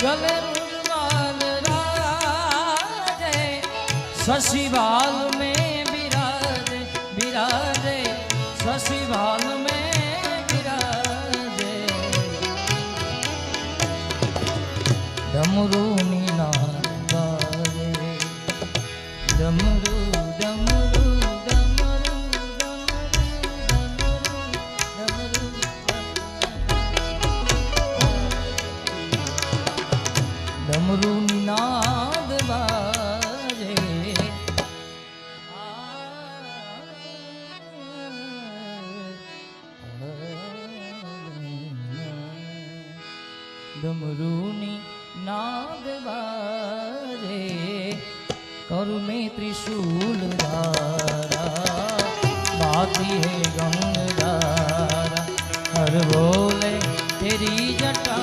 गले रुमाल राजे शशिवाल में विराजे विराजे शशिवाल में विराजे डमरू नीनाद बाजे डमरू डमरू डमरू डमरू डमरू नाद बाजे डमरू नाद बाजे करु में त्रिशूल धारा बाती है गंगाधारा हर बोले तेरी जटा